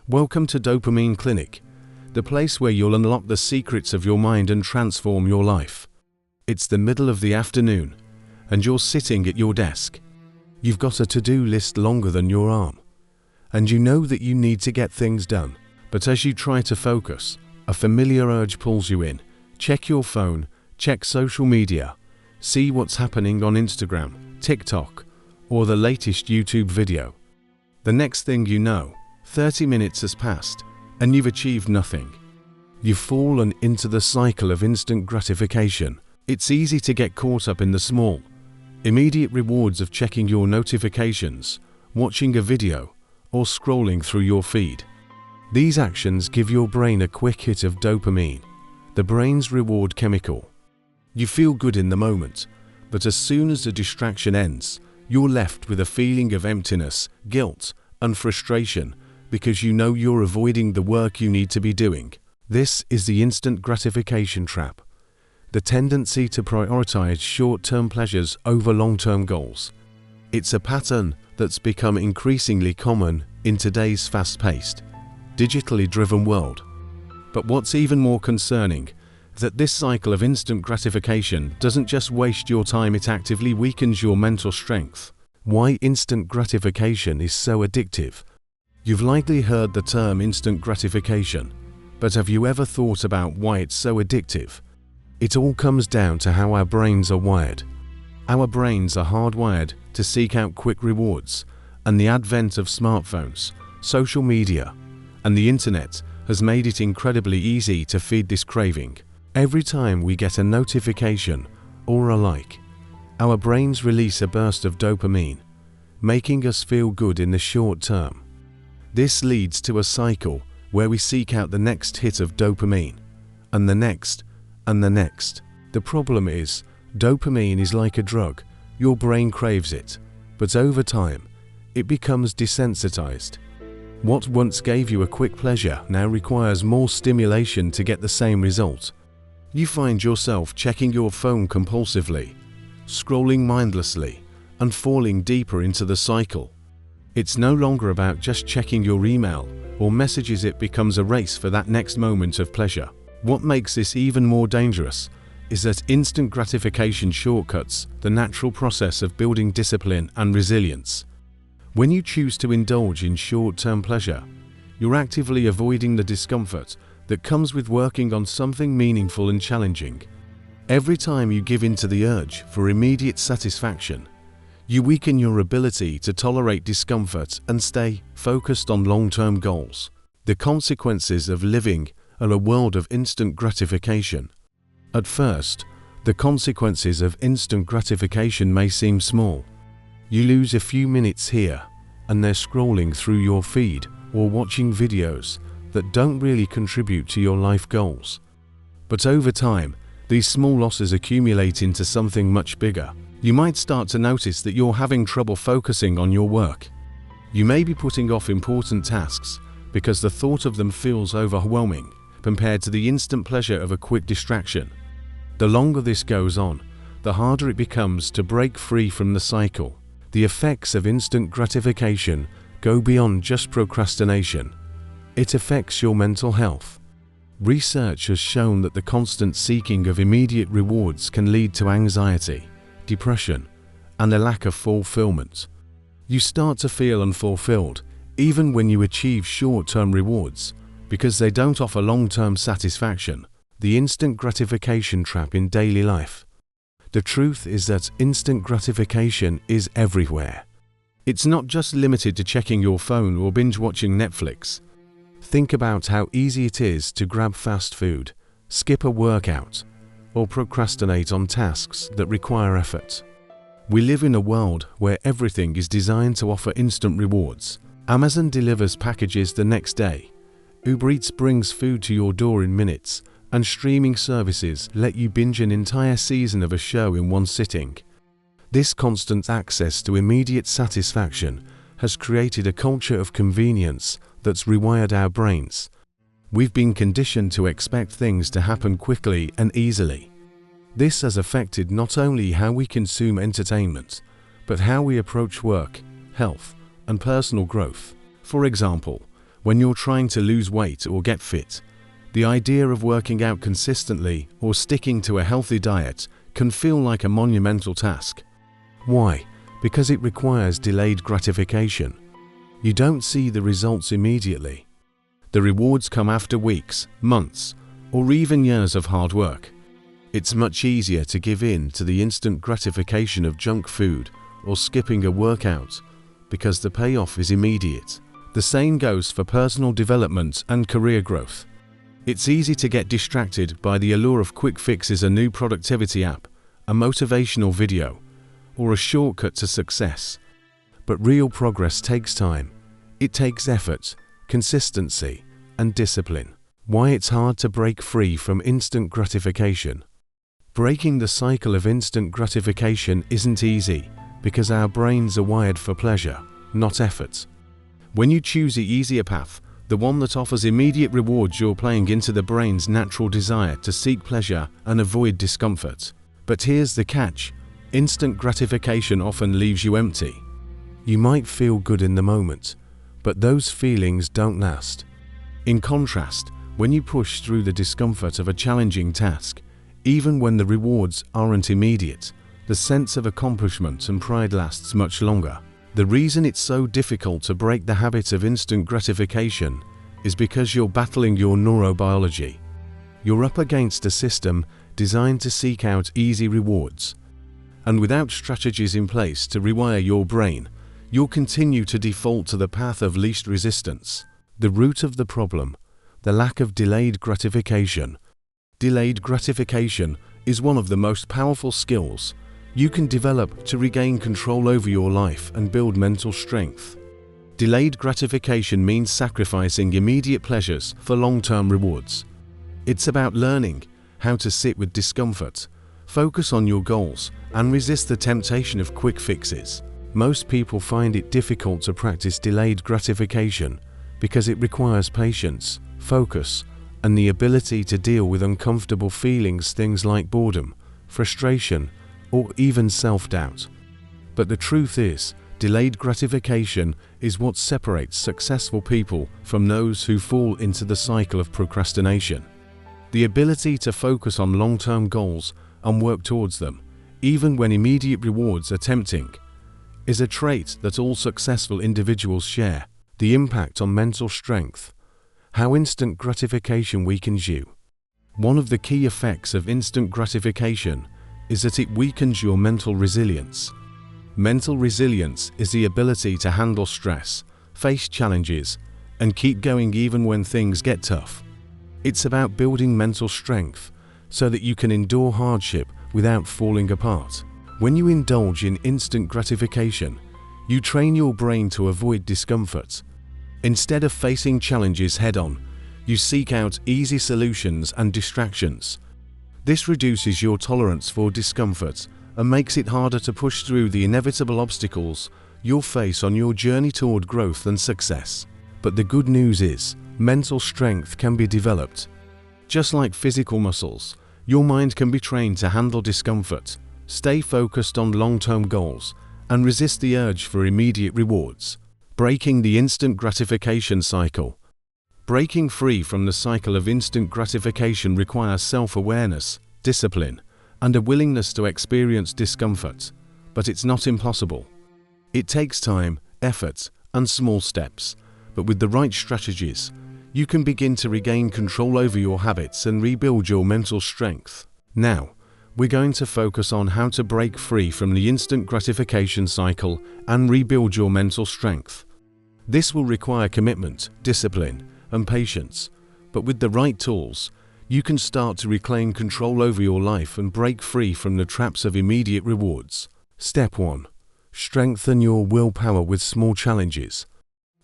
Welcome to Dopamine Clinic, the place where you'll unlock the secrets of your mind and transform your life. It's the middle of the afternoon, and you're sitting at your desk. You've got a to-do list longer than your arm, and you know that you need to get things done. But as you try to focus, a familiar urge pulls you in. Check your phone, check social media, see what's happening on Instagram, TikTok, or the latest YouTube video. The next thing you know, 30 minutes has passed, and you've achieved nothing. You've fallen into the cycle of instant gratification. It's easy to get caught up in the small, immediate rewards of checking your notifications, watching a video, or scrolling through your feed. These actions give your brain a quick hit of dopamine, the brain's reward chemical. You feel good in the moment, but as soon as the distraction ends, you're left with a feeling of emptiness, guilt, and frustration because you know you're avoiding the work you need to be doing. This is the instant gratification trap, the tendency to prioritize short-term pleasures over long-term goals. It's a pattern that's become increasingly common in today's fast-paced, digitally driven world. But what's even more concerning is that this cycle of instant gratification doesn't just waste your time, it actively weakens your mental strength. Why instant gratification is so addictive? You've likely heard the term instant gratification, but have you ever thought about why it's so addictive? It all comes down to how our brains are wired. Our brains are hardwired to seek out quick rewards, and the advent of smartphones, social media, and the internet has made it incredibly easy to feed this craving. Every time we get a notification or a like, our brains release a burst of dopamine, making us feel good in the short term. This leads to a cycle where we seek out the next hit of dopamine, and the next, and the next. The problem is, dopamine is like a drug. Your brain craves it, but over time, it becomes desensitized. What once gave you a quick pleasure now requires more stimulation to get the same result. You find yourself checking your phone compulsively, scrolling mindlessly, and falling deeper into the cycle. It's no longer about just checking your email or messages, it becomes a race for that next moment of pleasure. What makes this even more dangerous is that instant gratification shortcuts the natural process of building discipline and resilience. When you choose to indulge in short-term pleasure, you're actively avoiding the discomfort that comes with working on something meaningful and challenging. Every time you give in to the urge for immediate satisfaction, you weaken your ability to tolerate discomfort and stay focused on long-term goals. The consequences of living in a world of instant gratification. At first, the consequences of instant gratification may seem small. You lose a few minutes here and there scrolling through your feed or watching videos that don't really contribute to your life goals. But over time, these small losses accumulate into something much bigger. You might start to notice that you're having trouble focusing on your work. You may be putting off important tasks because the thought of them feels overwhelming compared to the instant pleasure of a quick distraction. The longer this goes on, the harder it becomes to break free from the cycle. The effects of instant gratification go beyond just procrastination. It affects your mental health. Research has shown that the constant seeking of immediate rewards can lead to anxiety, depression, and a lack of fulfillment. You start to feel unfulfilled even when you achieve short-term rewards because they don't offer long-term satisfaction. The instant gratification trap in daily life. The truth is that instant gratification is everywhere. It's not just limited to checking your phone or binge-watching Netflix. Think about how easy it is to grab fast food, skip a workout, or procrastinate on tasks that require effort. We live in a world where everything is designed to offer instant rewards. Amazon delivers packages the next day. Uber Eats brings food to your door in minutes, and streaming services let you binge an entire season of a show in one sitting. This constant access to immediate satisfaction has created a culture of convenience that's rewired our brains. We've been conditioned to expect things to happen quickly and easily. This has affected not only how we consume entertainment, but how we approach work, health, and personal growth. For example, When you're trying to lose weight or get fit, the idea of working out consistently or sticking to a healthy diet can feel like a monumental task. Why? Because it requires delayed gratification. You don't see the results immediately. The rewards come after weeks, months, or even years of hard work. It's much easier to give in to the instant gratification of junk food or skipping a workout because the payoff is immediate. The same goes for personal development and career growth. It's easy to get distracted by the allure of quick fixes, a new productivity app, a motivational video, or a shortcut to success. But real progress takes time. It takes effort, consistency, and discipline. Why it's hard to break free from instant gratification. Breaking the cycle of instant gratification isn't easy because our brains are wired for pleasure, not effort. When you choose the easier path, the one that offers immediate rewards, you're playing into the brain's natural desire to seek pleasure and avoid discomfort. But here's the catch: instant gratification often leaves you empty. You might feel good in the moment, but those feelings don't last. In contrast, when you push through the discomfort of a challenging task, even when the rewards aren't immediate, the sense of accomplishment and pride lasts much longer. The reason it's so difficult to break the habit of instant gratification is because you're battling your neurobiology. You're up against a system designed to seek out easy rewards. And without strategies in place to rewire your brain, you'll continue to default to the path of least resistance. The root of the problem: the lack of delayed gratification. Delayed gratification is one of the most powerful skills you can develop to regain control over your life and build mental strength. Delayed gratification means sacrificing immediate pleasures for long-term rewards. It's about learning how to sit with discomfort, focus on your goals, and resist the temptation of quick fixes. Most people find it difficult to practice delayed gratification because it requires patience, focus, and the ability to deal with uncomfortable feelings, things like boredom, frustration, or even self-doubt. But the truth is, delayed gratification is what separates successful people from those who fall into the cycle of procrastination. The ability to focus on long-term goals and work towards them, even when immediate rewards are tempting, is a trait that all successful individuals share. The impact on mental strength. How instant gratification weakens you. One of the key effects of instant gratification is that it weakens your mental resilience. Mental resilience is the ability to handle stress, face challenges, and keep going even when things get tough. It's about building mental strength so that you can endure hardship without falling apart. When you indulge in instant gratification, you train your brain to avoid discomfort. Instead of facing challenges head-on, you seek out easy solutions and distractions. This reduces your tolerance for discomfort and makes it harder to push through the inevitable obstacles you'll face on your journey toward growth and success. But the good news is, mental strength can be developed. Just like physical muscles, your mind can be trained to handle discomfort, stay focused on long-term goals, and resist the urge for immediate rewards. Breaking the instant gratification cycle. Breaking free from the cycle of instant gratification requires self-awareness, discipline, and a willingness to experience discomfort, but it's not impossible. It takes time, effort, and small steps, but with the right strategies, you can begin to regain control over your habits and rebuild your mental strength. Now, we're going to focus on how to break free from the instant gratification cycle and rebuild your mental strength. This will require commitment, discipline, and patience, but with the right tools, you can start to reclaim control over your life and break free from the traps of immediate rewards. Step 1. Strengthen your willpower with small challenges.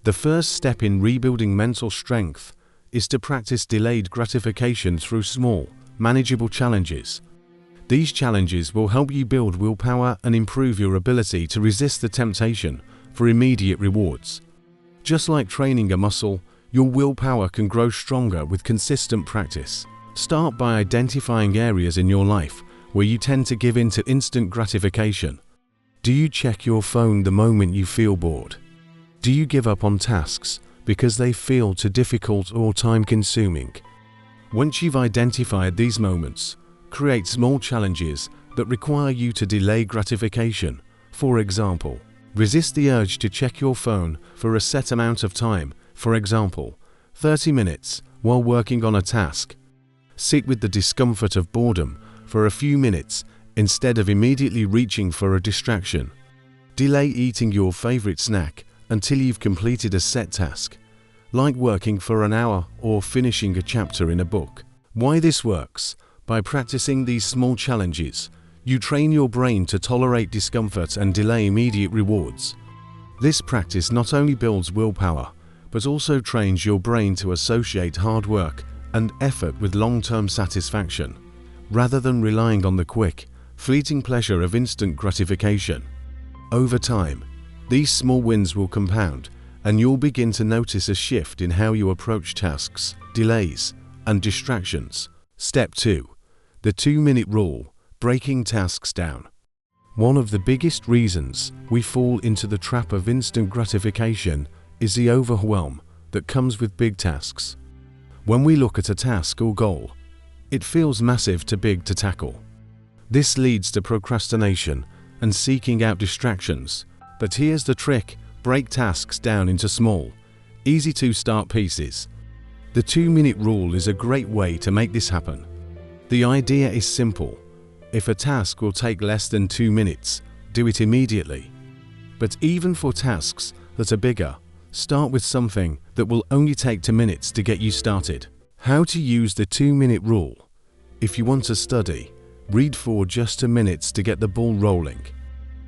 The first step in rebuilding mental strength is to practice delayed gratification through small, manageable challenges. These challenges will help you build willpower and improve your ability to resist the temptation for immediate rewards. Just like training a muscle, your willpower can grow stronger with consistent practice. Start by identifying areas in your life where you tend to give in to instant gratification. Do you check your phone the moment you feel bored? Do you give up on tasks because they feel too difficult or time-consuming. Once you've identified these moments, create small challenges that require you to delay gratification. For example, resist the urge to check your phone for a set amount of time, for example, 30 minutes while working on a task. Sit with the discomfort of boredom for a few minutes instead of immediately reaching for a distraction. Delay eating your favorite snack until you've completed a set task, like working for an hour or finishing a chapter in a book. Why this works? By practicing these small challenges, you train your brain to tolerate discomfort and delay immediate rewards. This practice not only builds willpower, but also trains your brain to associate hard work and effort with long-term satisfaction, rather than relying on the quick, fleeting pleasure of instant gratification. Over time, these small wins will compound, and you'll begin to notice a shift in how you approach tasks, delays, and distractions. Step 2. The 2-minute rule: breaking tasks down. One of the biggest reasons we fall into the trap of instant gratification is the overwhelm that comes with big tasks. When we look at a task or goal, it feels massive to big to tackle. This leads to procrastination and seeking out distractions. But here's the trick: break tasks down into small, easy-to-start pieces. The 2-minute rule is a great way to make this happen. The idea is simple. If a task will take less than 2 minutes, do it immediately. But even for tasks that are bigger, start with something that will only take 2 minutes to get you started. How to use the 2-minute rule: if you want to study, read for just 2 minutes to get the ball rolling.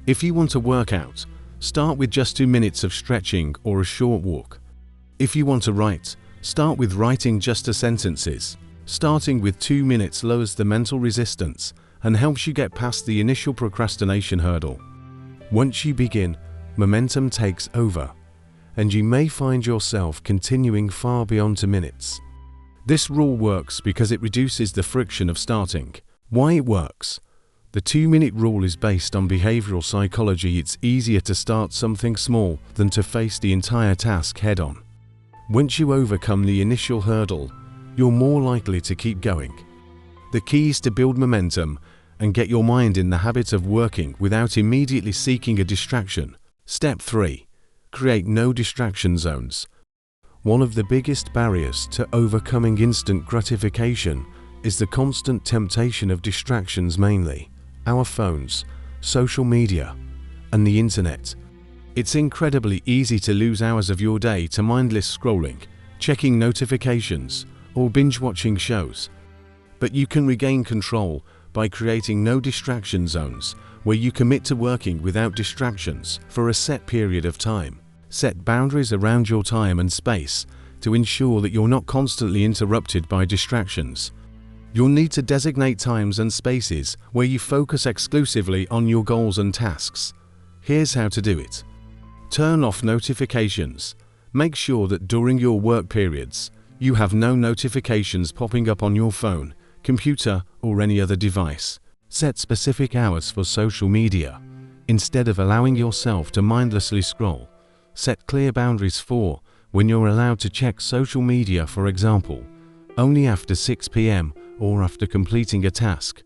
If you want to work out, start with just 2 minutes of stretching or a short walk. If you want to write, start with writing just 2 sentences. Starting with 2 minutes lowers the mental resistance and helps you get past the initial procrastination hurdle. Once you begin, momentum takes over, and you may find yourself continuing far beyond 2 minutes. This rule works because it reduces the friction of starting. Why it works? The 2-minute rule is based on behavioral psychology. It's easier to start something small than to face the entire task head-on. Once you overcome the initial hurdle, you're more likely to keep going. The key is to build momentum and get your mind in the habit of working without immediately seeking a distraction. Step 3. Create no distraction zones. One of the biggest barriers to overcoming instant gratification is the constant temptation of distractions, mainly our phones, social media, and the internet. It's incredibly easy to lose hours of your day to mindless scrolling, checking notifications, or binge-watching shows. But you can regain control by creating no distraction zones where you commit to working without distractions for a set period of time. Set boundaries around your time and space to ensure that you're not constantly interrupted by distractions. You'll need to designate times and spaces where you focus exclusively on your goals and tasks. Here's how to do it. Turn off notifications. Make sure that during your work periods, you have no notifications popping up on your phone, computer, or any other device. Set specific hours for social media. Instead of allowing yourself to mindlessly scroll, set clear boundaries for when you're allowed to check social media, for example, only after 6 p.m. or after completing a task.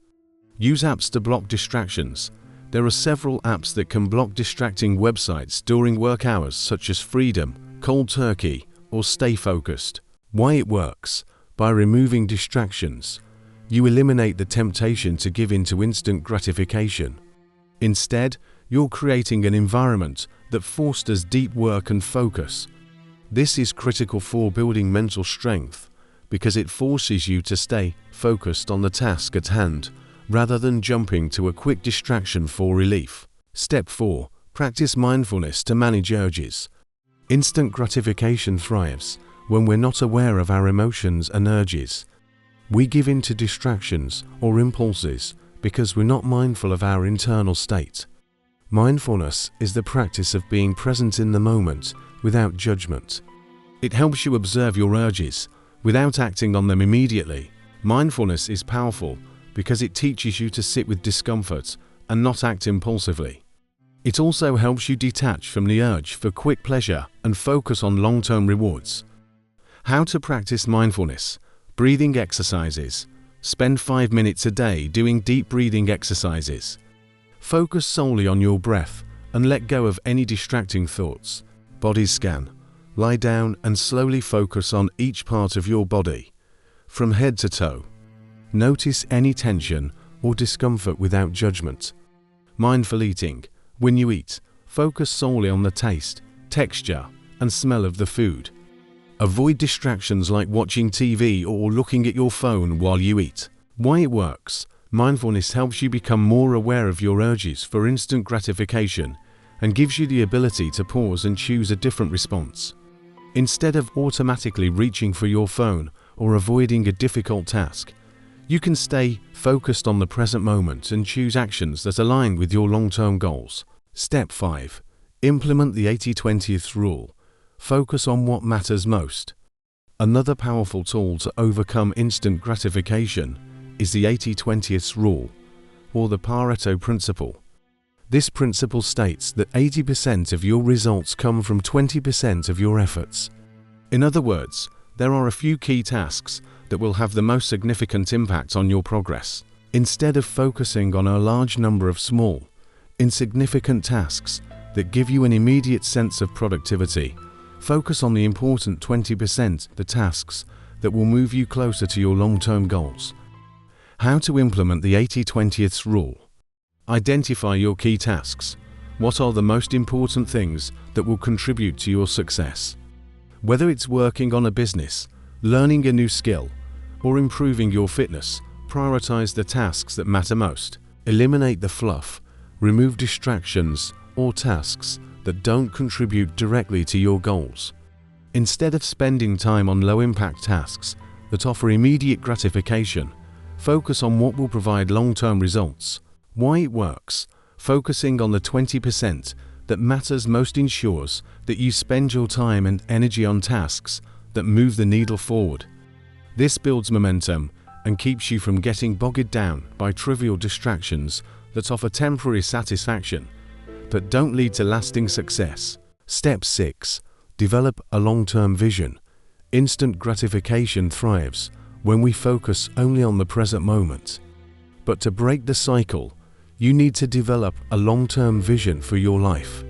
Use apps to block distractions. There are several apps that can block distracting websites during work hours, such as Freedom, Cold Turkey, or Stay Focused. Why it works? By removing distractions, you eliminate the temptation to give in to instant gratification. Instead, you're creating an environment that fosters deep work and focus. This is critical for building mental strength because it forces you to stay focused on the task at hand rather than jumping to a quick distraction for relief. Step 4. Practice mindfulness to manage urges. Instant gratification thrives when we're not aware of our emotions and urges. We give in to distractions or impulses because we're not mindful of our internal state. Mindfulness is the practice of being present in the moment without judgment. It helps you observe your urges without acting on them immediately. Mindfulness is powerful because it teaches you to sit with discomfort and not act impulsively. It also helps you detach from the urge for quick pleasure and focus on long-term rewards. How to practice mindfulness. Breathing exercises. Spend 5 minutes a day doing deep breathing exercises. Focus solely on your breath and let go of any distracting thoughts. Body scan. Lie down and slowly focus on each part of your body, from head to toe. Notice any tension or discomfort without judgment. Mindful eating. When you eat, focus solely on the taste, texture, and smell of the food. Avoid distractions like watching TV or looking at your phone while you eat. Why it works. Mindfulness helps you become more aware of your urges for instant gratification and gives you the ability to pause and choose a different response. Instead of automatically reaching for your phone or avoiding a difficult task, you can stay focused on the present moment and choose actions that align with your long-term goals. Step 5. Implement the 80-20 rule. Focus on what matters most. Another powerful tool to overcome instant gratification is the 80-20 rule, or the Pareto principle. This principle states that 80% of your results come from 20% of your efforts. In other words, there are a few key tasks that will have the most significant impact on your progress. Instead of focusing on a large number of small, insignificant tasks that give you an immediate sense of productivity, focus on the important 20%, the tasks that will move you closer to your long-term goals. How to implement the 80-20 rule. Identify your key tasks. What are the most important things that will contribute to your success? Whether it's working on a business, learning a new skill, or improving your fitness, prioritize the tasks that matter most. Eliminate the fluff, remove distractions or tasks that don't contribute directly to your goals. Instead of spending time on low-impact tasks that offer immediate gratification, focus on what will provide long-term results. Why it works. Focusing on the 20% that matters most ensures that you spend your time and energy on tasks that move the needle forward. This builds momentum and keeps you from getting bogged down by trivial distractions that offer temporary satisfaction but don't lead to lasting success. Step 6. Develop a long-term vision. Instant gratification thrives when we focus only on the present moment. But to break the cycle, you need to develop a long-term vision for your life.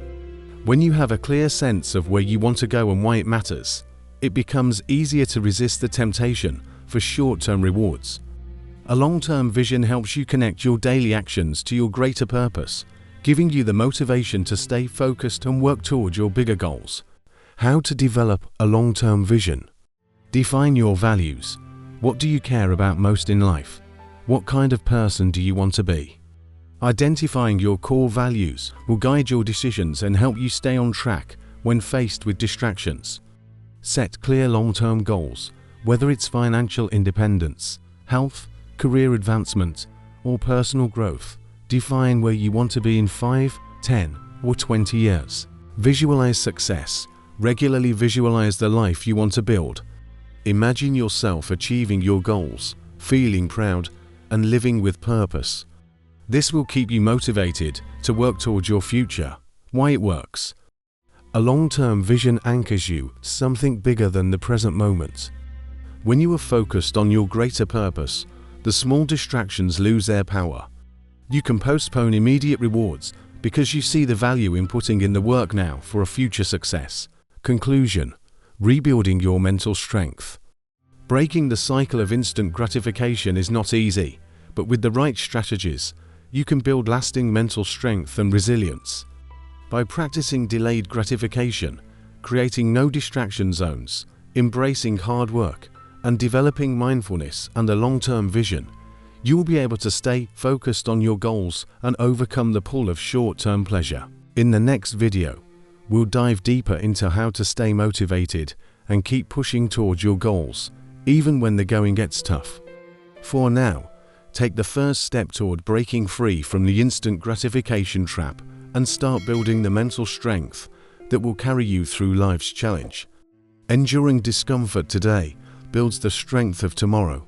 When you have a clear sense of where you want to go and why it matters, it becomes easier to resist the temptation for short-term rewards. A long-term vision helps you connect your daily actions to your greater purpose, giving you the motivation to stay focused and work toward your bigger goals. How to develop a long-term vision. Define your values. What do you care about most in life? What kind of person do you want to be? Identifying your core values will guide your decisions and help you stay on track when faced with distractions. Set clear long-term goals, whether it's financial independence, health, career advancement, or personal growth. Define where you want to be in 5, 10, or 20 years. Visualize success. Regularly visualize the life you want to build. Imagine yourself achieving your goals, feeling proud, and living with purpose. This will keep you motivated to work towards your future. Why it works. A long-term vision anchors you to something bigger than the present moment. When you are focused on your greater purpose, the small distractions lose their power. You can postpone immediate rewards because you see the value in putting in the work now for a future success. Conclusion. Rebuilding your mental strength. Breaking the cycle of instant gratification is not easy, but with the right strategies, you can build lasting mental strength and resilience. By practicing delayed gratification, creating no distraction zones, embracing hard work, and developing mindfulness and a long-term vision, you will be able to stay focused on your goals and overcome the pull of short-term pleasure. In the next video, we'll dive deeper into how to stay motivated and keep pushing towards your goals, even when the going gets tough. For now, take the first step toward breaking free from the instant gratification trap and start building the mental strength that will carry you through life's challenge. Enduring discomfort today builds the strength of tomorrow.